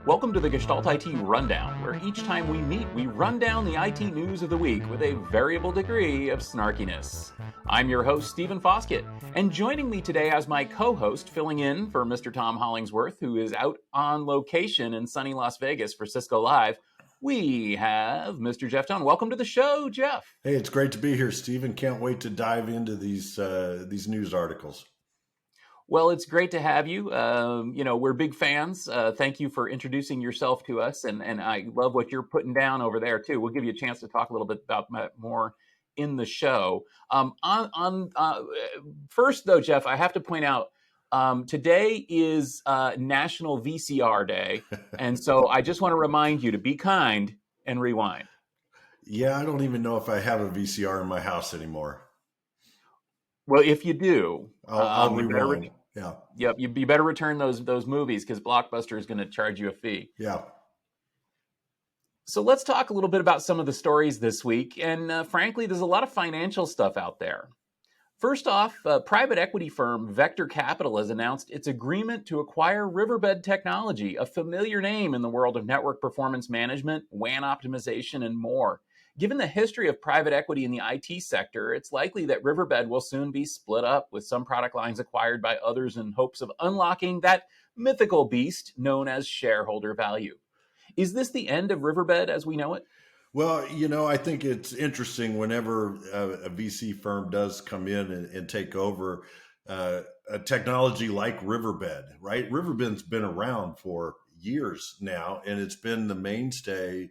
Welcome to the Gestalt IT Rundown, where each time we meet, we run down the IT news of the week with a variable degree of snarkiness. I'm your host, Stephen Foskett, and joining me today as my co-host, filling in for Mr. Tom Hollingsworth, who is out on location in sunny Las Vegas for Cisco Live, we have Mr. Jeff Dunn. Welcome to the show, Jeff. Hey, it's great to be here, Stephen. Can't wait to dive into these news articles. Well, it's great to have you. We're big fans. Thank you for introducing yourself to us, and I love what you're putting down over there too. We'll give you a chance to talk a little bit about that more in the show. First, though, Jeff, I have to point out today is National VCR Day, and so I just want to remind you to be kind and rewind. Yeah, I don't even know if I have a VCR in my house anymore. Well, if you do, I'll rewind. Yep, you better return those movies because Blockbuster is going to charge you a fee. Yeah. So let's talk a little bit about some of the stories this week. And frankly, there's a lot of financial stuff out there. First off, private equity firm Vector Capital has announced its agreement to acquire Riverbed Technology, a familiar name in the world of network performance management, WAN optimization, and more. Given the history of private equity in the IT sector, it's likely that Riverbed will soon be split up, with some product lines acquired by others in hopes of unlocking that mythical beast known as shareholder value. Is this the end of Riverbed as we know it? Well, I think it's interesting whenever a VC firm does come in and take over a technology like Riverbed, right? Riverbed's been around for years now, and it's been the mainstay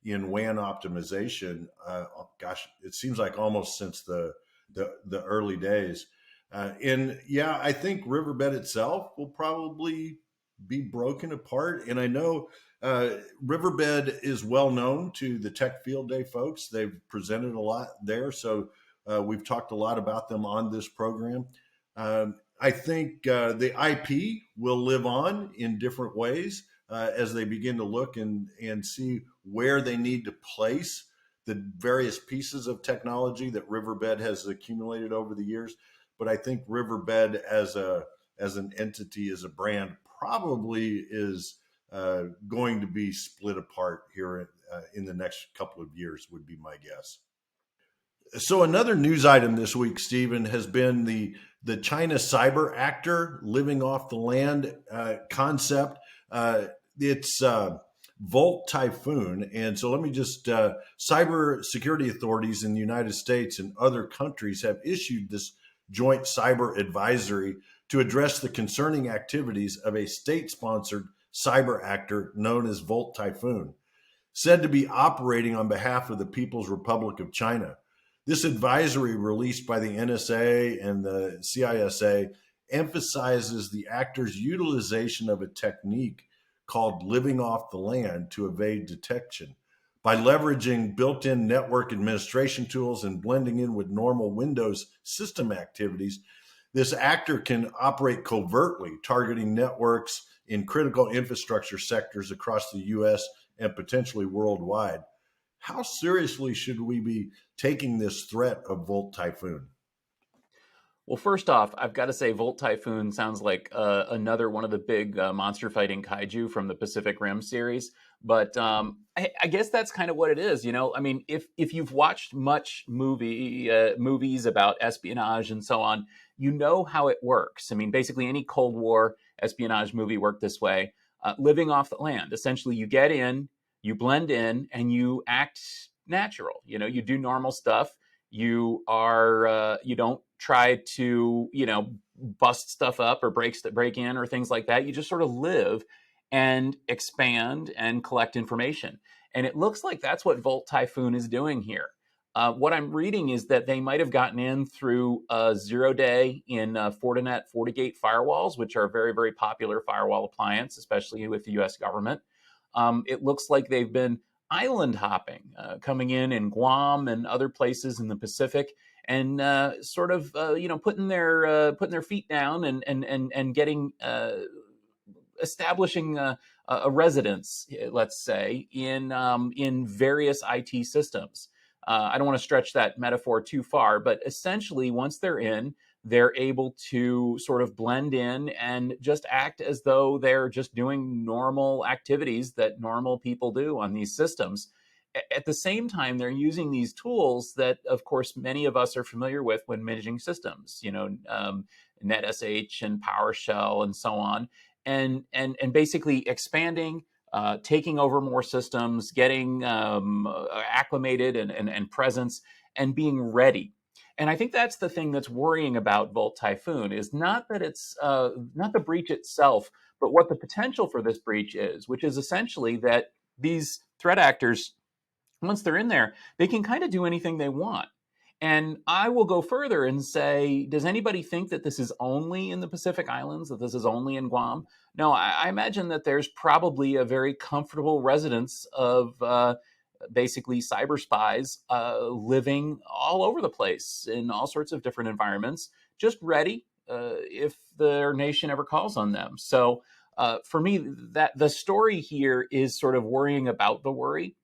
in WAN optimization. It seems like almost since the early days. I think Riverbed itself will probably be broken apart. And I know Riverbed is well known to the Tech Field Day folks. They've presented a lot there. So we've talked a lot about them on this program. I think the IP will live on in different ways as they begin to look and see where they need to place the various pieces of technology that Riverbed has accumulated over the years. But I think Riverbed as an entity, as a brand, probably is going to be split apart here in the next couple of years, would be my guess. So another news item this week, Stephen, has been the China cyber actor living off the land concept. It's Volt Typhoon. And so let me just, cyber security authorities in the United States and other countries have issued this joint cyber advisory to address the concerning activities of a state-sponsored cyber actor known as Volt Typhoon, said to be operating on behalf of the People's Republic of China. This advisory, released by the NSA and the CISA, emphasizes the actor's utilization of a technique called living off the land to evade detection. By leveraging built-in network administration tools and blending in with normal Windows system activities, this actor can operate covertly, targeting networks in critical infrastructure sectors across the US and potentially worldwide. How seriously should we be taking this threat of Volt Typhoon? Well, first off, I've got to say Volt Typhoon sounds like another one of the big monster fighting kaiju from the Pacific Rim series. But I guess that's kind of what it is. I mean, if you've watched much movies about espionage and so on, you know how it works. I mean, basically any Cold War espionage movie worked this way. Living off the land. Essentially, you get in, you blend in, and you act natural. You do normal stuff. You don't try to, bust stuff up or break in or things like that. You just sort of live and expand and collect information. And it looks like that's what Volt Typhoon is doing here. What I'm reading is that they might have gotten in through 0-day in Fortinet FortiGate firewalls, which are a very, very popular firewall appliance, especially with the US government. It looks like they've been island hopping, coming in Guam and other places in the Pacific, and putting their feet down and getting establishing a residence, let's say, in various IT systems. I don't want to stretch that metaphor too far, but essentially, once they're in, they're able to sort of blend in and just act as though they're just doing normal activities that normal people do on these systems. At the same time, they're using these tools that, of course, many of us are familiar with when managing systems, NetSH and PowerShell and so on, and basically expanding, taking over more systems, getting acclimated and presence, and being ready. And I think that's the thing that's worrying about Volt Typhoon, is not that it's not the breach itself, but what the potential for this breach is, which is essentially that these threat actors, once they're in there, they can kind of do anything they want. And I will go further and say, does anybody think that this is only in the Pacific Islands, that this is only in Guam? No, I imagine that there's probably a very comfortable residence of basically cyber spies living all over the place in all sorts of different environments, just ready if their nation ever calls on them. So for me, that the story here is sort of worrying about the worry.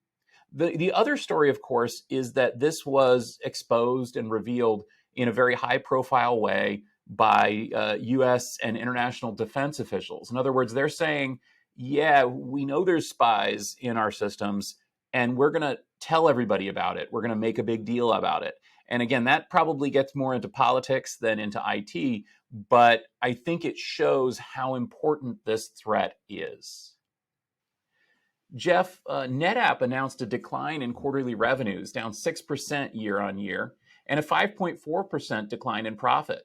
The other story, of course, is that this was exposed and revealed in a very high profile way by US and international defense officials. In other words, they're saying, yeah, we know there's spies in our systems, and we're going to tell everybody about it. We're going to make a big deal about it. And again, that probably gets more into politics than into IT, but I think it shows how important this threat is. Jeff, NetApp announced a decline in quarterly revenues, down 6% year on year, and a 5.4% decline in profit.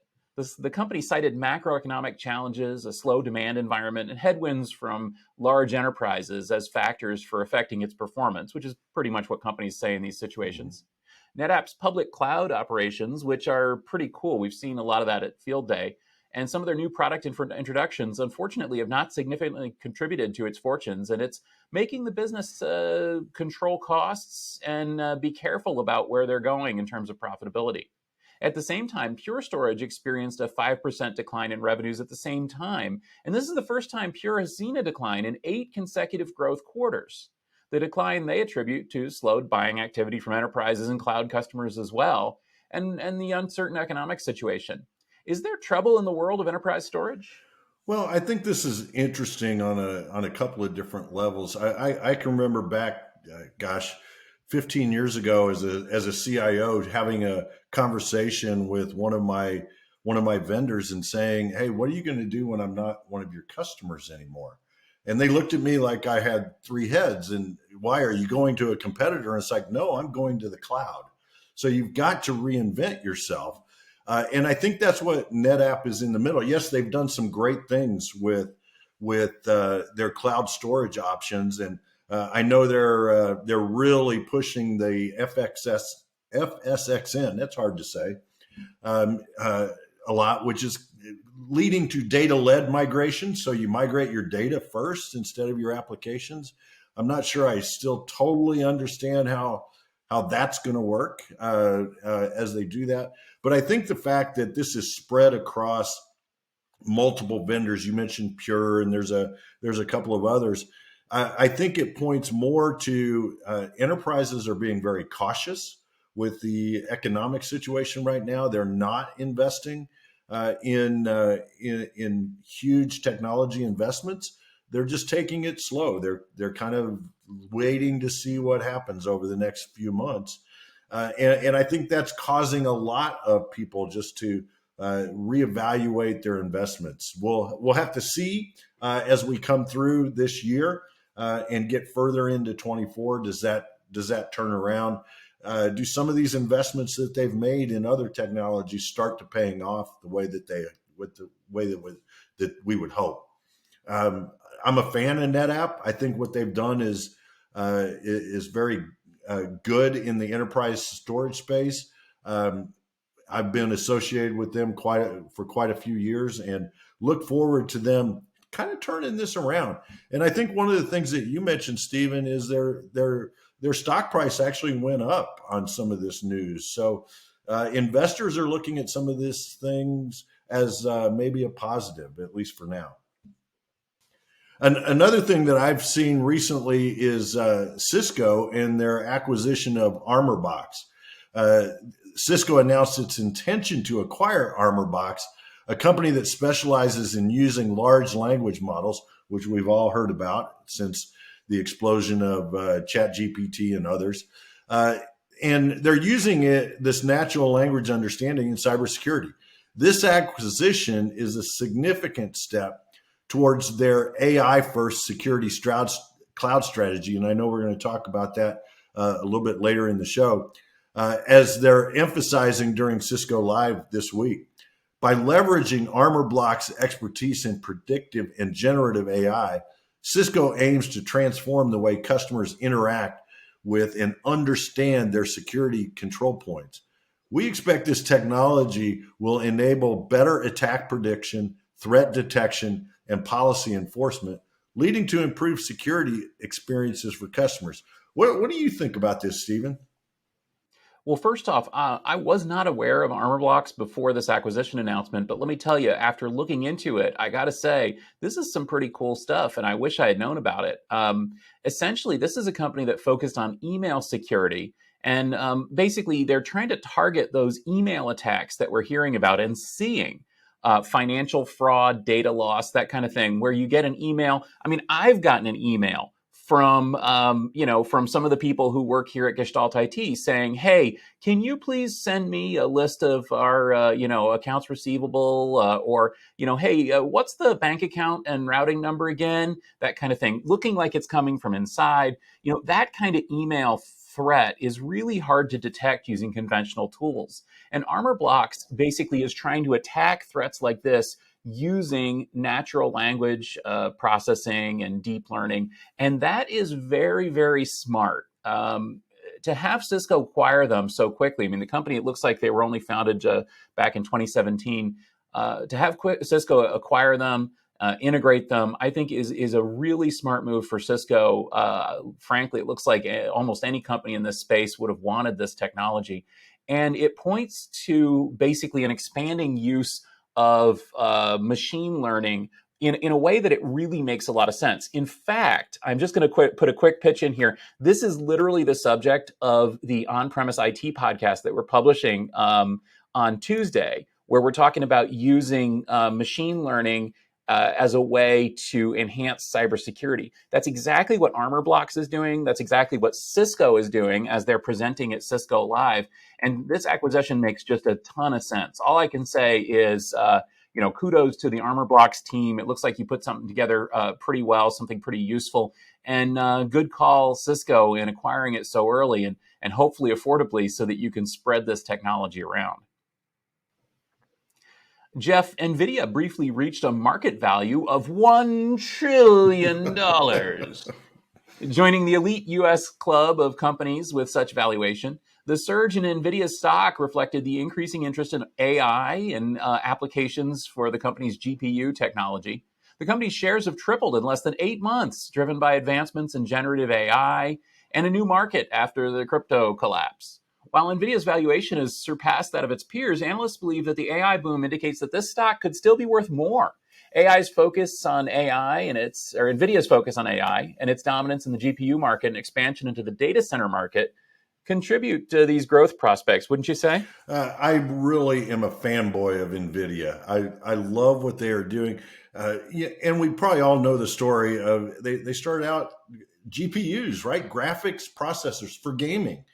The company cited macroeconomic challenges, a slow demand environment, and headwinds from large enterprises as factors for affecting its performance, which is pretty much what companies say in these situations. NetApp's public cloud operations, which are pretty cool, we've seen a lot of that at Field Day, and some of their new product introductions, unfortunately, have not significantly contributed to its fortunes. And it's making the business control costs and be careful about where they're going in terms of profitability. At the same time, Pure Storage experienced a 5% decline in revenues at the same time. And this is the first time Pure has seen a decline in 8 consecutive growth quarters. The decline they attribute to slowed buying activity from enterprises and cloud customers as well, and the uncertain economic situation. Is there trouble in the world of enterprise storage? Well, I think this is interesting on a couple of different levels. I can remember back, gosh, 15 years ago as a CIO having a conversation with one of my vendors and saying, "Hey, what are you going to do when I'm not one of your customers anymore?" And they looked at me like I had 3 heads. And why are you going to a competitor? And it's like, no, I'm going to the cloud. So you've got to reinvent yourself. And I think that's what NetApp is in the middle. Yes, they've done some great things with their cloud storage options, and I know they're really pushing the FSXN. That's hard to say. A lot, which is leading to data-led migration. So you migrate your data first instead of your applications. I'm not sure I still totally understand how that's going to work as they do that. But I think the fact that this is spread across multiple vendors, you mentioned Pure, and there's a couple of others. I think it points more to enterprises are being very cautious with the economic situation right now. They're not investing in huge technology investments. They're just taking it slow. They're kind of waiting to see what happens over the next few months. And I think that's causing a lot of people just to reevaluate their investments. We'll have to see as we come through this year and get further into 24. Does that turn around? Do some of these investments that they've made in other technologies start to paying off the way that we would hope? I'm a fan of NetApp. I think what they've done is very good in the enterprise storage space. I've been associated with them for quite a few years and look forward to them kind of turning this around. And I think one of the things that you mentioned, Stephen, is their stock price actually went up on some of this news. So investors are looking at some of these things as maybe a positive, at least for now. Another thing that I've seen recently is Cisco and their acquisition of Armorblox. Cisco announced its intention to acquire Armorblox, a company that specializes in using large language models, which we've all heard about since the explosion of ChatGPT and others. And they're using this natural language understanding in cybersecurity. This acquisition is a significant step towards their AI-first security cloud strategy. And I know we're going to talk about that a little bit later in the show, as they're emphasizing during Cisco Live this week. By leveraging Armorblox's expertise in predictive and generative AI, Cisco aims to transform the way customers interact with and understand their security control points. We expect this technology will enable better attack prediction, threat detection, and policy enforcement, leading to improved security experiences for customers. What do you think about this, Stephen? Well, first off, I was not aware of Armorblox before this acquisition announcement, but let me tell you, after looking into it, I got to say, this is some pretty cool stuff, and I wish I had known about it. Essentially, this is a company that focused on email security, and basically, they're trying to target those email attacks that we're hearing about and seeing. Financial fraud, data loss, that kind of thing, where you get an email. I mean, I've gotten an email from from some of the people who work here at Gestalt IT saying, "Hey, can you please send me a list of our accounts receivable or hey, what's the bank account and routing number again?" That kind of thing, looking like it's coming from inside. That kind of email threat is really hard to detect using conventional tools. And Armorblox basically is trying to attack threats like this using natural language processing and deep learning. And that is very, very smart. To have Cisco acquire them so quickly, I mean, the company, it looks like they were only founded back in 2017. To have Cisco acquire them, integrate them, I think is a really smart move for Cisco. Frankly, it looks like almost any company in this space would have wanted this technology. And it points to basically an expanding use of machine learning in a way that it really makes a lot of sense. In fact, I'm just going to put a quick pitch in here. This is literally the subject of the on-premise IT podcast that we're publishing on Tuesday, where we're talking about using machine learning as a way to enhance cybersecurity. That's exactly what Armorblox is doing. That's exactly what Cisco is doing as they're presenting at Cisco Live. And this acquisition makes just a ton of sense. All I can say is, kudos to the Armorblox team. It looks like you put something together pretty well, something pretty useful. And good call, Cisco, in acquiring it so early and hopefully affordably so that you can spread this technology around. Jeff, Nvidia briefly reached a market value of $1 trillion, joining the elite U.S. club of companies with such valuation. The surge in Nvidia's stock reflected the increasing interest in AI and applications for the company's GPU technology. The company's shares have tripled in less than 8 months, driven by advancements in generative AI and a new market after the crypto collapse. While Nvidia's valuation has surpassed that of its peers, analysts believe that the AI boom indicates that this stock could still be worth more. Nvidia's focus on AI and its dominance in the GPU market and expansion into the data center market contribute to these growth prospects, wouldn't you say? I really am a fanboy of Nvidia. I love what they are doing. And we probably all know the story of they started out GPUs, right? Graphics processors for gaming.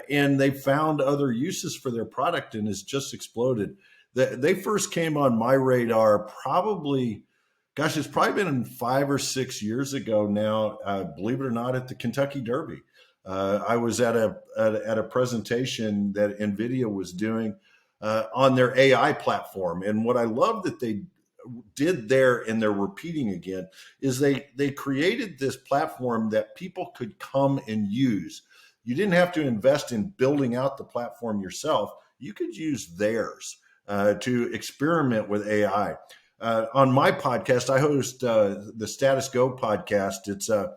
And they found other uses for their product and has just exploded. They first came on my radar it's probably been 5 or 6 years ago now, believe it or not, at the Kentucky Derby. I was at a presentation that Nvidia was doing on their AI platform. And what I love that they did there, and they're repeating again, is they created this platform that people could come and use. You didn't have to invest in building out the platform yourself. You could use theirs to experiment with AI. On my podcast, I host the Status Go podcast. It's a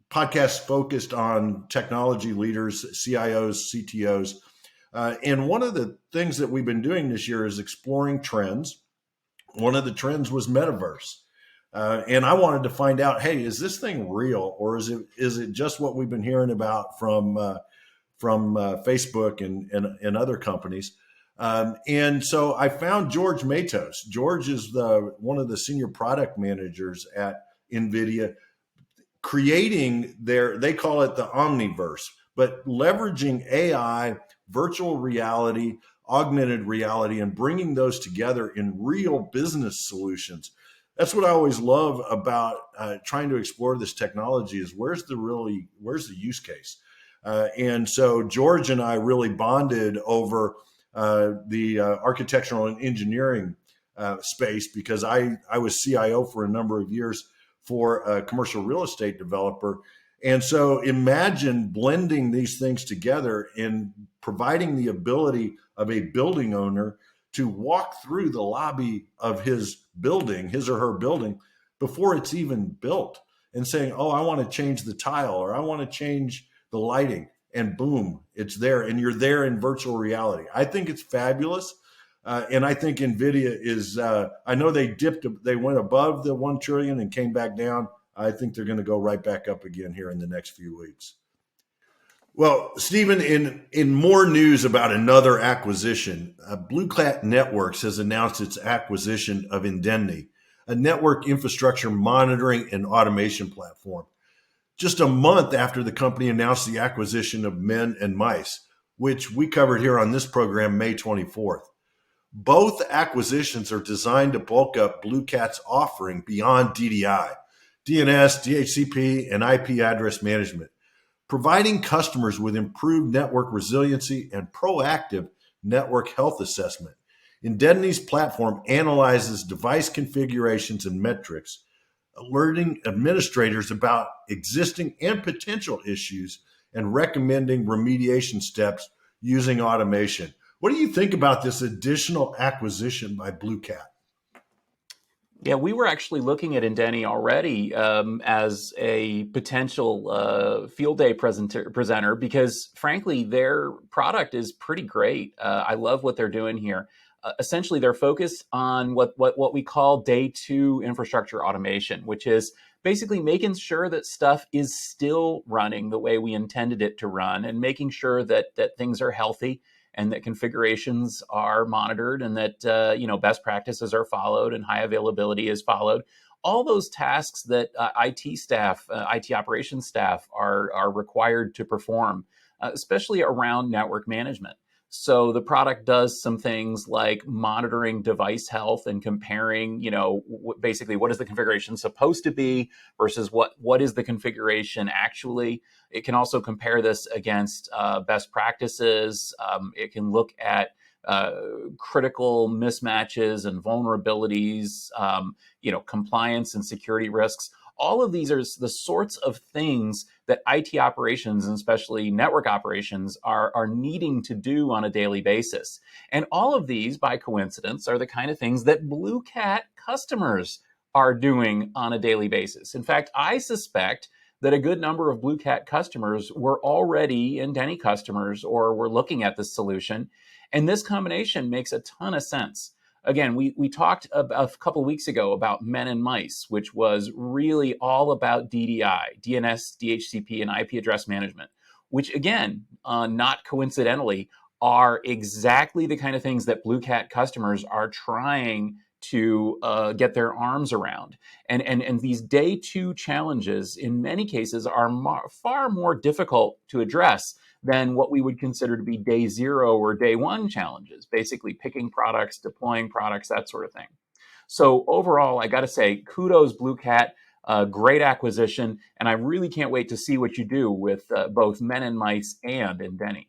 podcast focused on technology leaders, CIOs, CTOs. And one of the things that we've been doing this year is exploring trends. One of the trends was metaverse. And I wanted to find out, hey, is this thing real, or is it just what we've been hearing about from from Facebook and other companies. And so I found George Matos. George is one of the senior product managers at Nvidia, creating they call it the Omniverse, but leveraging AI, virtual reality, augmented reality, and bringing those together in real business solutions. That's what I always love about trying to explore this technology is where's the use case? And so George and I really bonded over the architectural and engineering space, because I was CIO for a number of years for a commercial real estate developer. And so imagine blending these things together and providing the ability of a building owner to walk through the lobby of his or her building, before it's even built, and saying, oh, I want to change the tile, or I want to change the lighting, and boom, it's there. And you're there in virtual reality. I think it's fabulous. And I think Nvidia is, I know they went above the 1 trillion and came back down. I think they're going to go right back up again here in the next few weeks. Well, Stephen, in more news about another acquisition, BlueCat Networks has announced its acquisition of Indeni, a network infrastructure monitoring and automation platform, just a month after the company announced the acquisition of Men and Mice, which we covered here on this program May 24th. Both acquisitions are designed to bulk up BlueCat's offering beyond DDI, DNS, DHCP, and IP address management, providing customers with improved network resiliency and proactive network health assessment. Indeni's platform analyzes device configurations and metrics, alerting administrators about existing and potential issues and recommending remediation steps using automation. What do you think about this additional acquisition by BlueCat? Yeah, we were actually looking at Indeni already as a potential field day presenter because, frankly, their product is pretty great. I love what they're doing here. Essentially, they're focused on what we call day two infrastructure automation, which is basically making sure that stuff is still running the way we intended it to run, and making sure that things are healthy, and that configurations are monitored, and that best practices are followed and high availability is followed. All those tasks that IT operations staff are required to perform, especially around network management. So the product does some things like monitoring device health and comparing, basically what is the configuration supposed to be versus what is the configuration actually. It can also compare this against best practices. It can look at critical mismatches and vulnerabilities, compliance and security risks. All of these are the sorts of things that IT operations, and especially network operations, are needing to do on a daily basis. And all of these, by coincidence, are the kind of things that BlueCat customers are doing on a daily basis. In fact, I suspect that a good number of BlueCat customers were already Indeni customers or were looking at this solution. And this combination makes a ton of sense. Again, we talked a couple of weeks ago about Men and Mice, which was really all about DDI, DNS, DHCP, and IP address management, which again, not coincidentally, are exactly the kind of things that BlueCat customers are trying to get their arms around. And these day two challenges, in many cases, are far more difficult to address than what we would consider to be day zero or day one challenges, basically picking products, deploying products, that sort of thing. So overall, I got to say, kudos BlueCat, great acquisition, and I really can't wait to see what you do with both Men and Mice and Indeni.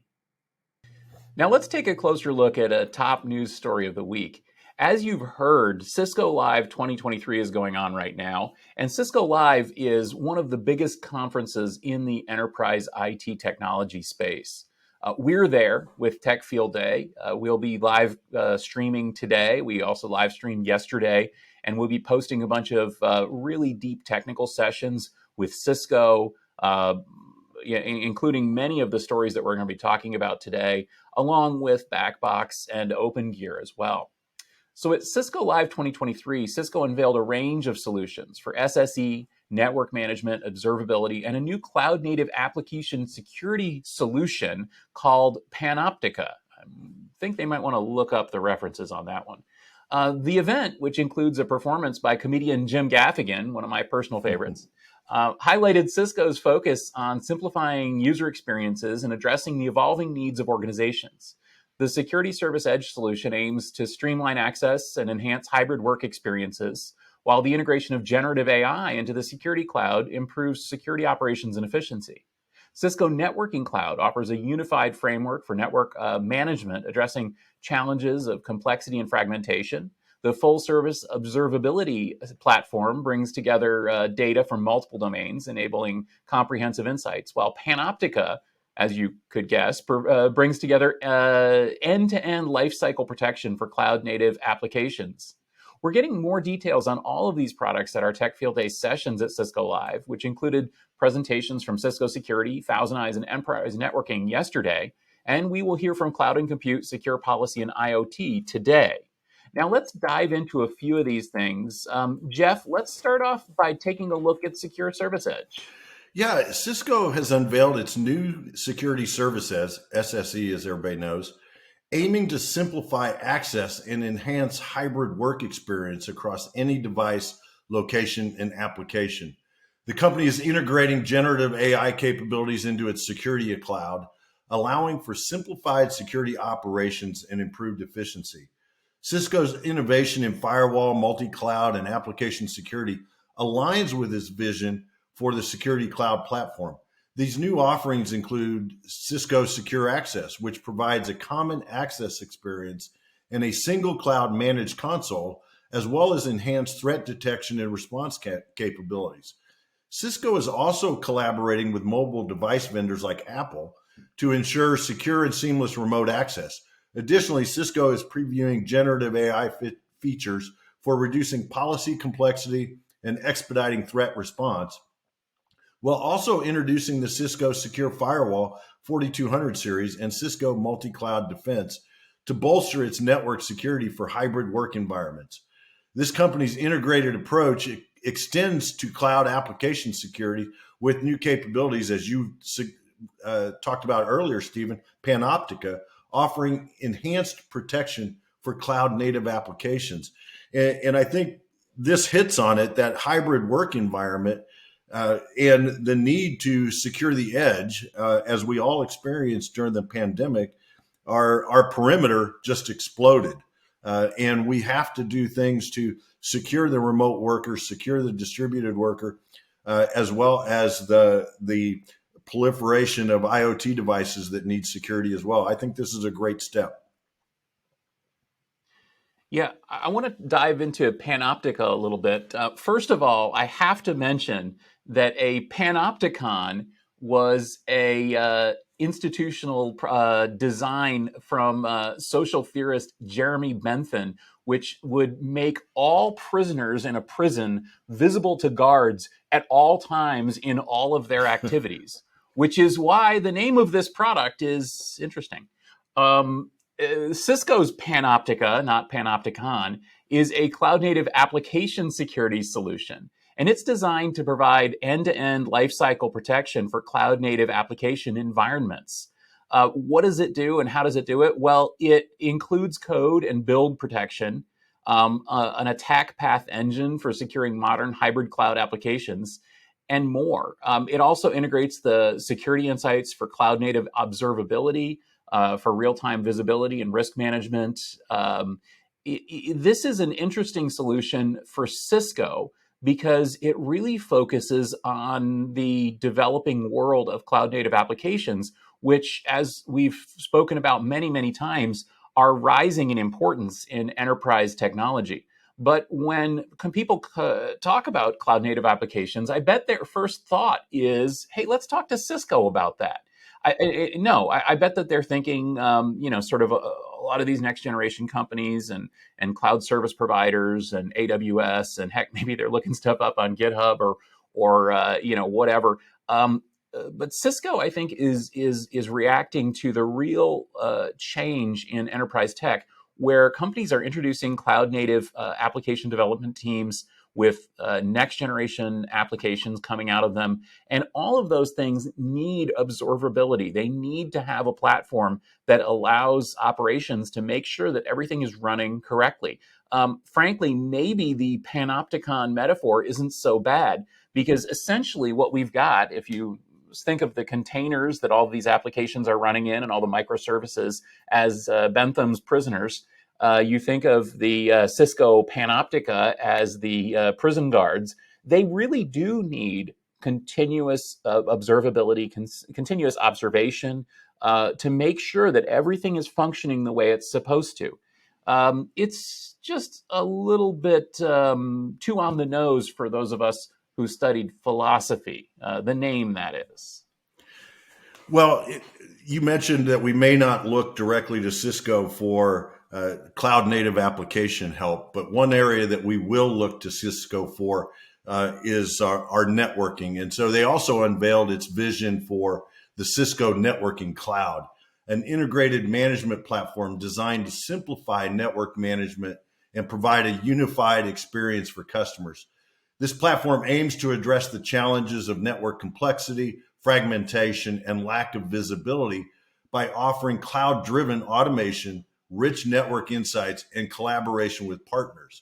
Now let's take a closer look at a top news story of the week. As you've heard, Cisco Live 2023 is going on right now, and Cisco Live is one of the biggest conferences in the enterprise IT technology space. We're there with Tech Field Day. We'll be live streaming today. We also live streamed yesterday, and we'll be posting a bunch of really deep technical sessions with Cisco, including many of the stories that we're going to be talking about today, along with Backbox and OpenGear as well. So at Cisco Live 2023, Cisco unveiled a range of solutions for SSE, network management, observability, and a new cloud-native application security solution called Panoptica. I think they might want to look up the references on that one. The event, which includes a performance by comedian Jim Gaffigan, one of my personal favorites, highlighted Cisco's focus on simplifying user experiences and addressing the evolving needs of organizations. The Security Service Edge solution aims to streamline access and enhance hybrid work experiences, while the integration of generative AI into the security cloud improves security operations and efficiency. Cisco Networking Cloud offers a unified framework for network management, addressing challenges of complexity and fragmentation. The full-service observability platform brings together data from multiple domains, enabling comprehensive insights, while Panoptica, as you could guess, brings together end-to-end lifecycle protection for cloud-native applications. We're getting more details on all of these products at our Tech Field Day sessions at Cisco Live, which included presentations from Cisco Security, ThousandEyes, and Enterprise Networking yesterday. And we will hear from Cloud and Compute, Secure Policy, and IoT today. Now let's dive into a few of these things. Jeff, let's start off by taking a look at Secure Service Edge. Yeah, Cisco has unveiled its new security services, SSE as everybody knows, aiming to simplify access and enhance hybrid work experience across any device, location, and application. The company is integrating generative AI capabilities into its security cloud, allowing for simplified security operations and improved efficiency. Cisco's innovation in firewall, multi-cloud, and application security aligns with this vision for the security cloud platform. These new offerings include Cisco Secure Access, which provides a common access experience and a single cloud managed console, as well as enhanced threat detection and response capabilities. Cisco is also collaborating with mobile device vendors like Apple to ensure secure and seamless remote access. Additionally, Cisco is previewing generative AI features for reducing policy complexity and expediting threat response, while also introducing the Cisco Secure Firewall 4200 series and Cisco Multi-Cloud Defense to bolster its network security for hybrid work environments. This company's integrated approach extends to cloud application security with new capabilities, as you talked about earlier, Stephen, Panoptica, offering enhanced protection for cloud native applications. And I think this hits on it, that hybrid work environment and the need to secure the edge, as we all experienced during the pandemic. Our perimeter just exploded. And we have to do things to secure the remote worker, secure the distributed worker, as well as the proliferation of IoT devices that need security as well. I think this is a great step. Yeah, I want to dive into Panoptica a little bit. First of all, I have to mention that a Panopticon was a institutional design from social theorist Jeremy Bentham, which would make all prisoners in a prison visible to guards at all times in all of their activities, which is why the name of this product is interesting. Cisco's Panoptica, not Panopticon, is a cloud-native application security solution, and it's designed to provide end-to-end lifecycle protection for cloud-native application environments. What does it do and how does it do it? Well, it includes code and build protection, an attack path engine for securing modern hybrid cloud applications, and more. It also integrates the security insights for cloud-native observability, for real-time visibility and risk management. This is an interesting solution for Cisco because it really focuses on the developing world of cloud-native applications, which, as we've spoken about many, many times, are rising in importance in enterprise technology. But when people talk about cloud-native applications, I bet their first thought is, hey, let's talk to Cisco about that. I bet that they're thinking, sort of a lot of these next generation companies and cloud service providers and AWS, and heck, maybe they're looking stuff up on GitHub or whatever. But Cisco, I think, is reacting to the real change in enterprise tech, where companies are introducing cloud native application development teams with next generation applications coming out of them. And all of those things need observability. They need to have a platform that allows operations to make sure that everything is running correctly. Frankly, maybe the panopticon metaphor isn't so bad, because essentially what we've got, if you think of the containers that all of these applications are running in and all the microservices as Bentham's prisoners, you think of the Cisco Panoptica as the prison guards. They really do need continuous observability, continuous observation to make sure that everything is functioning the way it's supposed to. It's just a little bit too on the nose for those of us who studied philosophy, the name that is. Well, you mentioned that we may not look directly to Cisco for cloud native application help, but one area that we will look to Cisco for is our networking. And so they also unveiled its vision for the Cisco Networking Cloud, an integrated management platform designed to simplify network management and provide a unified experience for customers. This platform aims to address the challenges of network complexity, fragmentation, and lack of visibility by offering cloud-driven automation, rich network insights, and collaboration with partners.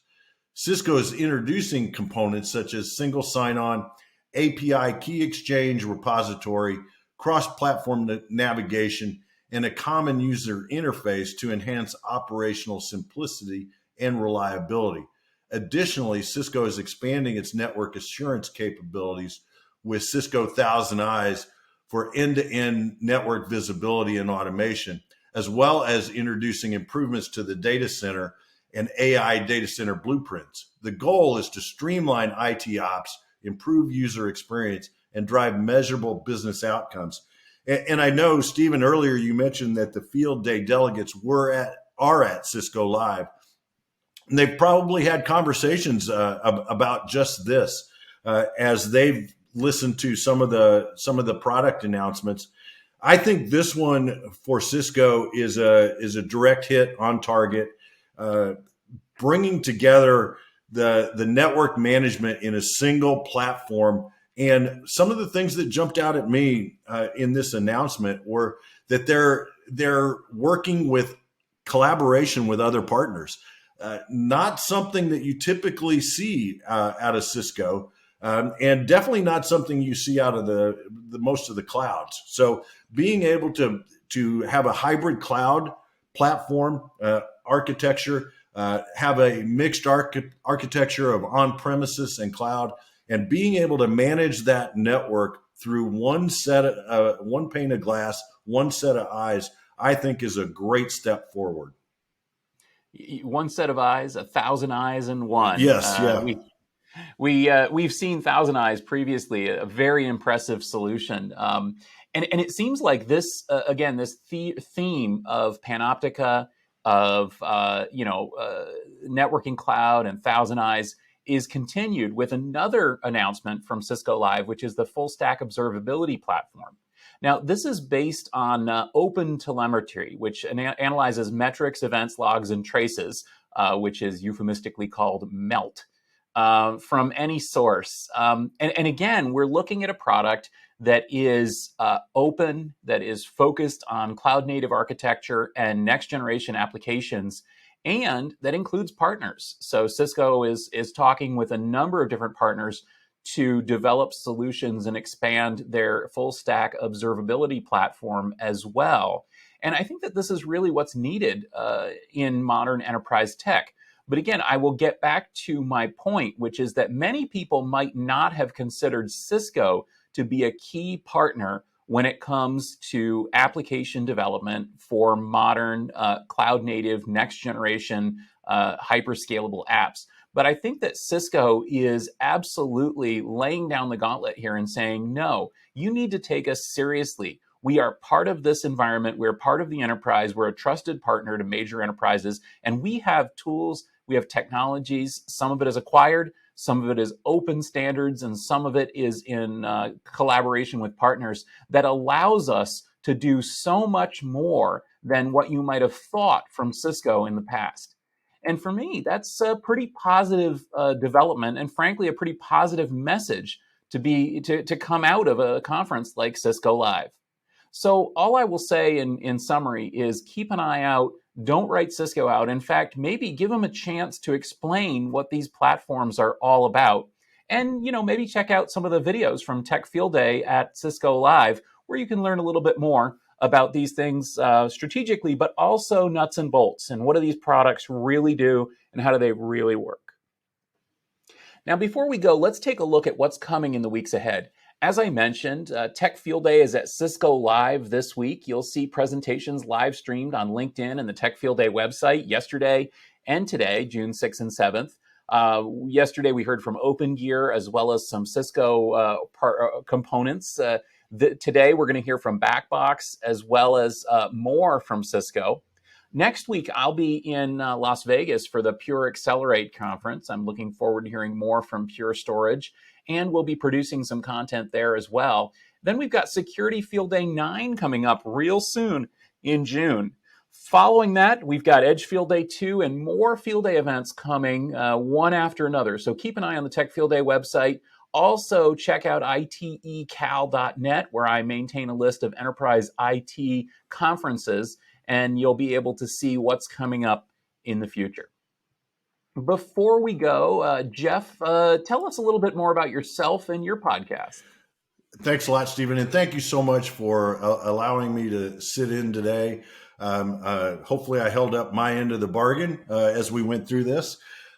Cisco is introducing components such as single sign-on, API key exchange repository, cross-platform navigation, and a common user interface to enhance operational simplicity and reliability. Additionally, Cisco is expanding its network assurance capabilities with Cisco ThousandEyes for end-to-end network visibility and automation, as well as introducing improvements to the data center and AI data center blueprints. The goal is to streamline IT ops, improve user experience, and drive measurable business outcomes. And I know, Stephen, earlier you mentioned that the field day delegates are at Cisco Live. And they've probably had conversations about just this as they've listened to some of the product announcements. I think this one for Cisco is a direct hit on target, bringing together the network management in a single platform. And some of the things that jumped out at me in this announcement were that they're working with collaboration with other partners. Not something that you typically see out of Cisco, and definitely not something you see out of the most of the clouds. So being able to have a hybrid cloud platform architecture, have a mixed architecture of on-premises and cloud, and being able to manage that network through one pane of glass, one set of eyes, I think is a great step forward. One set of eyes, 1,000 eyes in one. Yes, yeah. We've seen ThousandEyes previously, a very impressive solution. And it seems like this, again, this theme of Panoptica, of networking cloud and ThousandEyes is continued with another announcement from Cisco Live, which is the Full-Stack Observability platform. Now, this is based on open telemetry, which analyzes metrics, events, logs, and traces, which is euphemistically called MELT, from any source. And again, we're looking at a product that is open, that is focused on cloud-native architecture and next-generation applications, and that includes partners. So Cisco is talking with a number of different partners to develop solutions and expand their full stack observability platform as well. And I think that this is really what's needed in modern enterprise tech. But again, I will get back to my point, which is that many people might not have considered Cisco to be a key partner when it comes to application development for modern cloud native, next generation, hyperscalable apps. But I think that Cisco is absolutely laying down the gauntlet here and saying, no, you need to take us seriously. We are part of this environment. We're part of the enterprise. We're a trusted partner to major enterprises. And we have tools, we have technologies. Some of it is acquired, some of it is open standards, and some of it is in collaboration with partners that allows us to do so much more than what you might have thought from Cisco in the past. And for me, that's a pretty positive development, and frankly, a pretty positive message to come out of a conference like Cisco Live. So all I will say in summary is keep an eye out. Don't write Cisco out. In fact, maybe give them a chance to explain what these platforms are all about. And, maybe check out some of the videos from Tech Field Day at Cisco Live, where you can learn a little bit more about these things strategically, but also nuts and bolts. And what do these products really do, and how do they really work? Now, before we go, let's take a look at what's coming in the weeks ahead. As I mentioned, Tech Field Day is at Cisco Live this week. You'll see presentations live streamed on LinkedIn and the Tech Field Day website yesterday and today, June 6th and 7th. Yesterday, we heard from OpenGear as well as some Cisco components. Today, we're going to hear from Backbox as well as more from Cisco. Next week, I'll be in Las Vegas for the Pure Accelerate conference. I'm looking forward to hearing more from Pure Storage, and we'll be producing some content there as well. Then we've got Security Field Day 9 coming up real soon in June. Following that, we've got Edge Field Day 2 and more Field Day events coming one after another. So keep an eye on the Tech Field Day website. Also, check out itecal.net, where I maintain a list of enterprise IT conferences, and you'll be able to see what's coming up in the future. Before we go, Jeff, tell us a little bit more about yourself and your podcast. Thanks a lot, Stephen, and thank you so much for allowing me to sit in today. Hopefully I held up my end of the bargain as we went through this.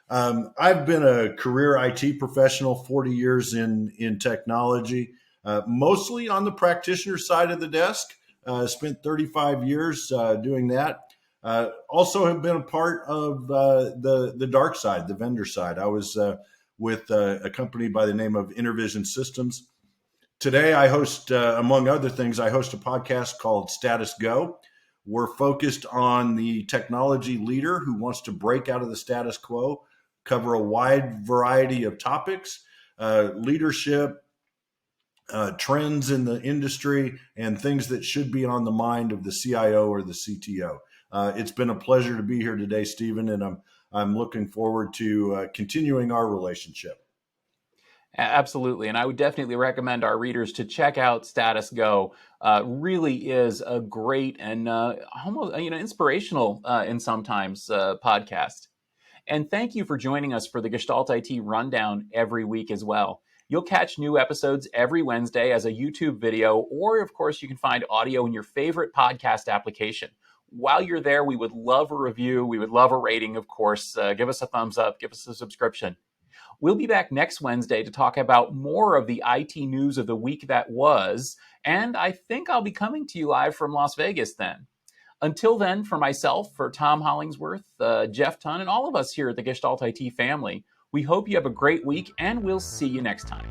I've been a career IT professional, 40 years in technology, mostly on the practitioner side of the desk. Spent 35 years doing that. Also have been a part of the dark side, the vendor side. I was with a company by the name of Intervision Systems. Today, I host, among other things, I host a podcast called Status Go. We're focused on the technology leader who wants to break out of the status quo, cover a wide variety of topics, leadership, trends in the industry, and things that should be on the mind of the CIO or the CTO. It's been a pleasure to be here today, Stephen, and I'm looking forward to continuing our relationship. Absolutely, and I would definitely recommend our readers to check out Status Go. Really is a great and almost inspirational in sometimes podcast. And thank you for joining us for the Gestalt IT Rundown every week as well. You'll catch new episodes every Wednesday as a YouTube video, or of course, you can find audio in your favorite podcast application. While you're there, we would love a review. We would love a rating, of course. Give us a thumbs up, give us a subscription. We'll be back next Wednesday to talk about more of the IT news of the week that was, and I think I'll be coming to you live from Las Vegas then. Until then, for myself, for Tom Hollingsworth, Jeff Tunn, and all of us here at the Gestalt IT family, we hope you have a great week, and we'll see you next time.